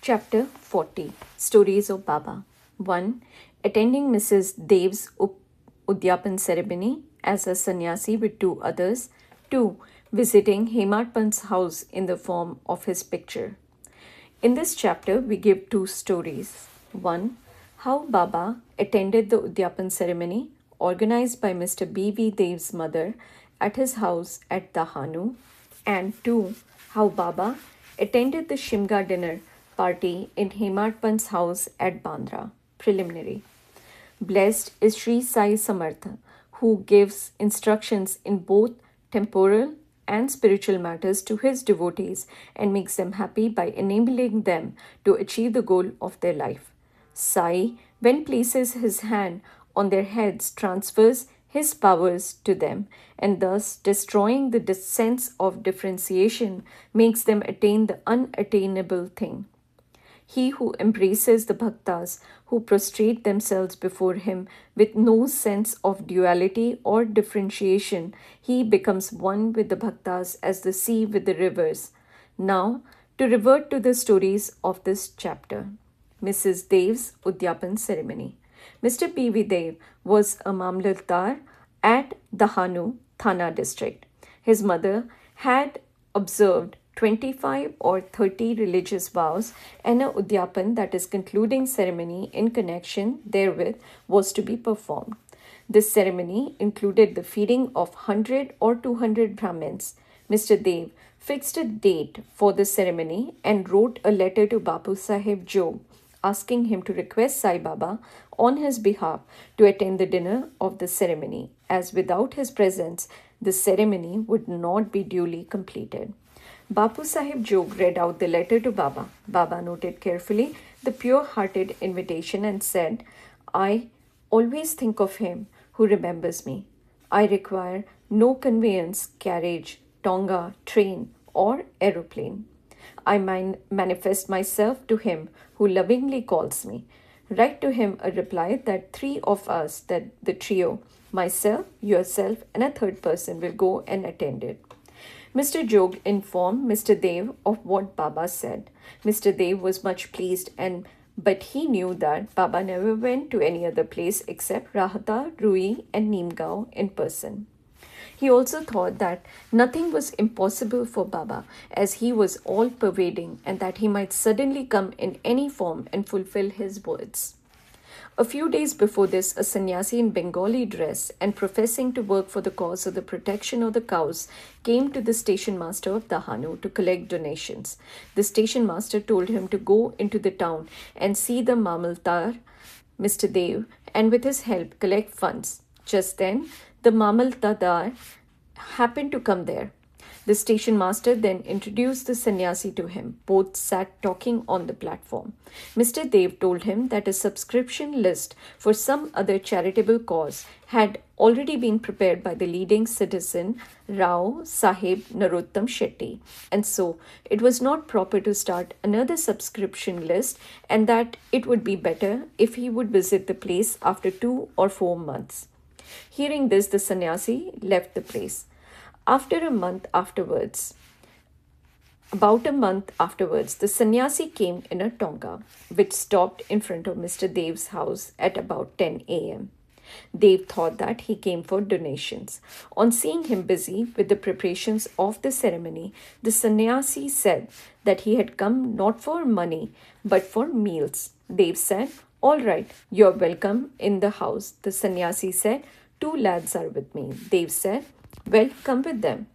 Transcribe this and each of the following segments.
Chapter 40 Stories of Baba 1. Attending Mrs. Dev's Udyapan ceremony as a sannyasi with two others. 2. Visiting Hemad Pant's house in the form of his picture. In this chapter, we give two stories. 1. How Baba attended the Udyapan ceremony organized by Mr. B.V. Dev's mother at his house at Dahanu. And 2. How Baba attended the Shimga dinner party in Hemad Pant's house at Bandra. Preliminary. Blessed is Sri Sai Samartha, who gives instructions in both temporal and spiritual matters to his devotees and makes them happy by enabling them to achieve the goal of their life. Sai, when places his hand on their heads, transfers his powers to them, and thus destroying the sense of differentiation, makes them attain the unattainable thing. He who embraces the bhaktas who prostrate themselves before him with no sense of duality or differentiation, he becomes one with the bhaktas as the sea with the rivers. Now, to revert to the stories of this chapter. Mrs. Dev's Udyapan ceremony. Mr. B.V. Dev was a Mamlatdar at Dahanu, Thana district. His mother had observed 25 or 30 religious vows, and a Udyapan, that is concluding ceremony in connection therewith, was to be performed. This ceremony included the feeding of 100 or 200 Brahmins. Mr. Dev fixed a date for the ceremony and wrote a letter to Bapu Sahib Jog, asking him to request Sai Baba on his behalf to attend the dinner of the ceremony, as without his presence, the ceremony would not be duly completed. Bapu Sahib Jog read out the letter to Baba. Baba noted carefully the pure-hearted invitation and said, I always think of him who remembers me. I require no conveyance, carriage, tonga, train, or aeroplane. I manifest myself to him who lovingly calls me. Write to him a reply that three of us, that the trio, myself, yourself, and a third person, will go and attend it. Mr. Jog informed Mr. Dev of what Baba said. Mr. Dev was much pleased, but he knew that Baba never went to any other place except Rahata, Rui, and Neemgao in person. He also thought that nothing was impossible for Baba, as he was all-pervading, and that he might suddenly come in any form and fulfill his words. A few days before this, a sannyasi in Bengali dress and professing to work for the cause of the protection of the cows came to the station master of Dahanu to collect donations. The station master told him to go into the town and see the Mamaltar, Mr. Dev, and with his help collect funds. Just then, the Mamaltadar happened to come there. The station master then introduced the sannyasi to him. Both sat talking on the platform. Mr. Dev told him that a subscription list for some other charitable cause had already been prepared by the leading citizen Rao Sahib Narottam Shetty, and so it was not proper to start another subscription list, and that it would be better if he would visit the place after 2 or 4 months. Hearing this, the sannyasi left the place. About a month afterwards, the sannyasi came in a tonga, which stopped in front of Mr. Dev's house at about 10 a.m. Dev thought that he came for donations. On seeing him busy with the preparations of the ceremony, the sannyasi said that he had come not for money, but for meals. Dev said, all right, you're welcome in the house. The sannyasi said, 2 lads are with me. Dev said, well, come with them.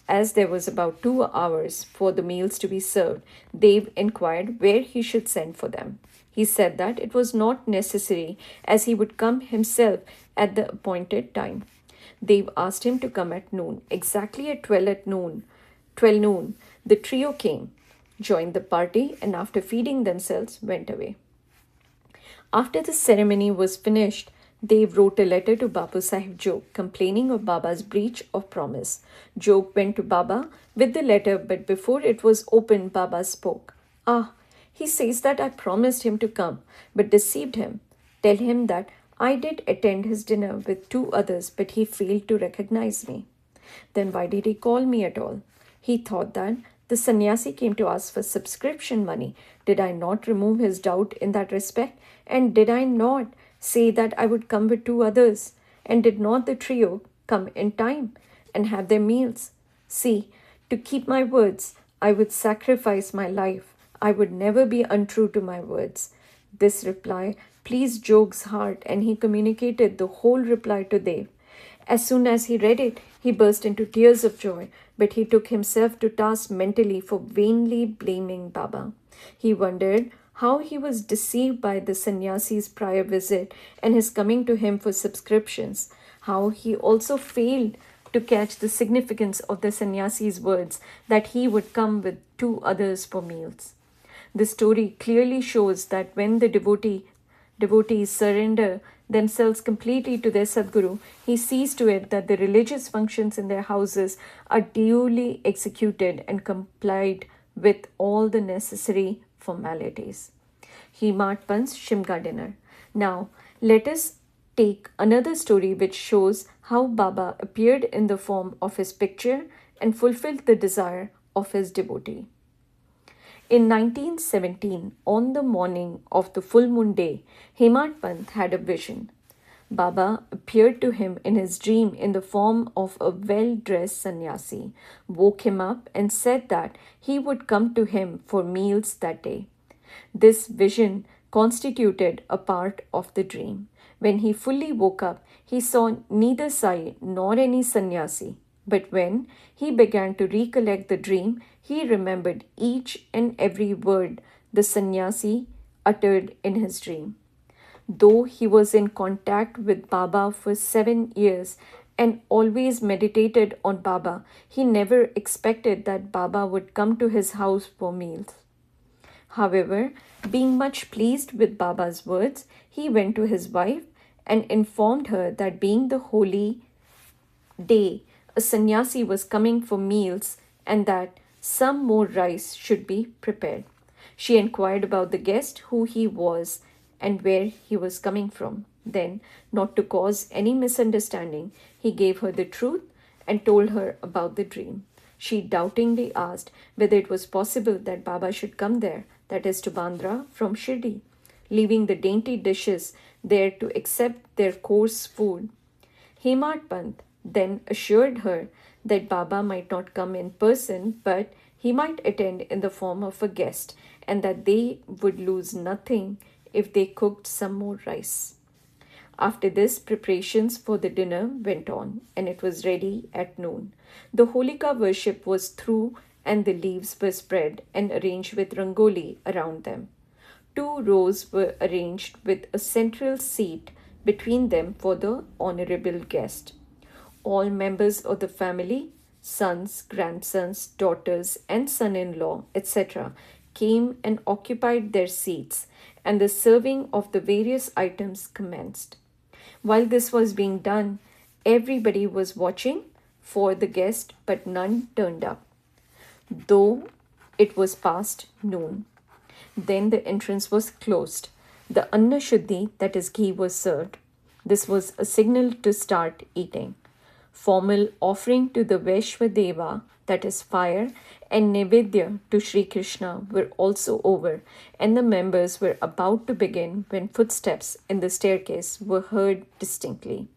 As there was about 2 hours for the meals to be served, Dev inquired where he should send for them. He said that it was not necessary, as he would come himself at the appointed time. Dev asked him to come at noon. Exactly at 12 noon, the trio came, joined the party, and after feeding themselves, went away. After the ceremony was finished, Dev wrote a letter to Bapu Sahib Jog complaining of Baba's breach of promise. Jog went to Baba with the letter, but before it was opened, Baba spoke. He says that I promised him to come, but deceived him. Tell him that I did attend his dinner with 2 others, but he failed to recognize me. Then why did he call me at all? He thought that The sannyasi came to ask for subscription money. Did I not remove his doubt in that respect? And did I not say that I would come with two others? And did not the trio come in time and have their meals? See, to keep my words, I would sacrifice my life. I would never be untrue to my words. This reply pleased Jog's heart, and he communicated the whole reply to Dev. As soon as he read it, he burst into tears of joy, but he took himself to task mentally for vainly blaming Baba. He wondered how he was deceived by the sannyasi's prior visit and his coming to him for subscriptions, how he also failed to catch the significance of the sannyasi's words that he would come with two others for meals. The story clearly shows that when the devotees surrender themselves completely to their Sadguru, he sees to it that the religious functions in their houses are duly executed and complied with all the necessary formalities. Himat Pant's Shimga dinner. Now, let us take another story which shows how Baba appeared in the form of his picture and fulfilled the desire of his devotee. In 1917, on the morning of the full moon day, Himat Pant had a vision. Baba appeared to him in his dream in the form of a well-dressed sannyasi, woke him up and said that he would come to him for meals that day. This vision constituted a part of the dream. When he fully woke up, he saw neither Sai nor any sannyasi. But when he began to recollect the dream, he remembered each and every word the sannyasi uttered in his dream. Though he was in contact with Baba for 7 years and always meditated on Baba, he never expected that Baba would come to his house for meals. However, being much pleased with Baba's words, he went to his wife and informed her that being the holy day, a sannyasi was coming for meals and that some more rice should be prepared. She inquired about the guest, who he was, and where he was coming from. Then, not to cause any misunderstanding, he gave her the truth and told her about the dream. She doubtingly asked whether it was possible that Baba should come there, that is to Bandra, from Shirdi, leaving the dainty dishes there to accept their coarse food. Himat Pant then assured her that Baba might not come in person, but he might attend in the form of a guest, and that they would lose nothing if they cooked some more rice. After this, preparations for the dinner went on, and it was ready at noon. The Holika worship was through, and the leaves were spread and arranged with rangoli around them. 2 rows were arranged with a central seat between them for the honorable guest. All members of the family, sons, grandsons, daughters, and son-in-law, etc., came and occupied their seats, and the serving of the various items commenced. While this was being done, everybody was watching for the guest, but none turned up, though it was past noon. Then the entrance was closed. The Anna Shuddhi, that is ghee, was served. This was a signal to start eating. Formal offering to the Vaishwadeva, that is fire, and Nevedya to Sri Krishna were also over, and the members were about to begin when footsteps in the staircase were heard distinctly.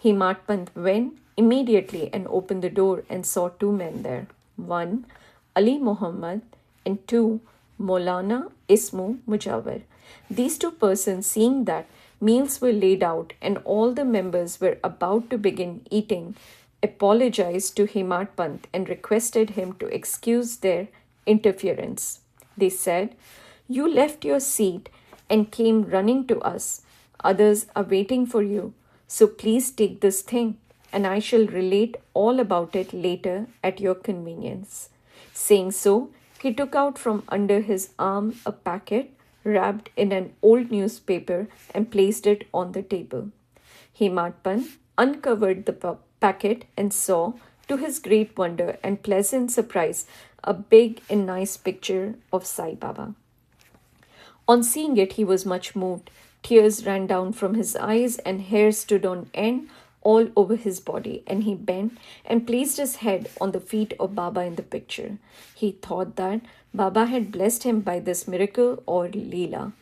Himat Pant went immediately and opened the door and saw 2 men there. 1, Ali Muhammad, and 2, Maulana Ismu Mujawar. These 2 persons, seeing that meals were laid out and all the members were about to begin eating, apologized to Himat Pant and requested him to excuse their interference. They said, "You left your seat and came running to us. Others are waiting for you, so please take this thing, and I shall relate all about it later at your convenience." Saying so, he took out from under his arm a packet wrapped in an old newspaper and placed it on the table. Himat Pant uncovered the packet and saw, to his great wonder and pleasant surprise, a big and nice picture of Sai Baba. On seeing it, he was much moved. Tears ran down from his eyes and hair stood on end all over his body, and he bent and placed his head on the feet of Baba in the picture. He thought that Baba had blessed him by this miracle or Leela.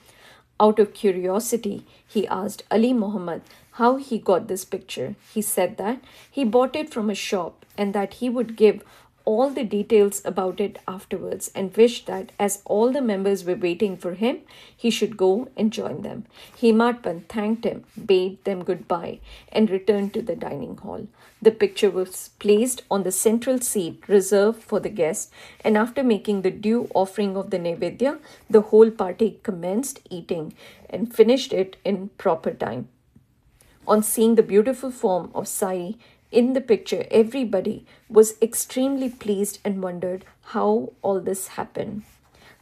Out of curiosity, he asked Ali Muhammad how he got this picture. He said that he bought it from a shop and that he would give all the details about it afterwards, and wished that as all the members were waiting for him, he should go and join them. Hemat Pant thanked him, bade them goodbye, and returned to the dining hall. The picture was placed on the central seat reserved for the guests, and after making the due offering of the Nevedya, the whole party commenced eating and finished it in proper time. On seeing the beautiful form of Sai in the picture, everybody was extremely pleased and wondered how all this happened.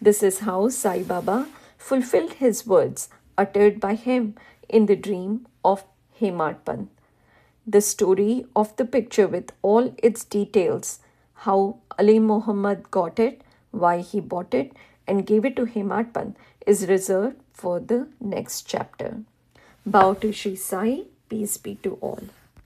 This is how Sai Baba fulfilled his words uttered by him in the dream of Hemat Pant. The story of the picture with all its details, how Ali Muhammad got it, why he bought it, and gave it to Hemat Pant, is reserved for the next chapter. Bow to Sri Sai, peace be to all.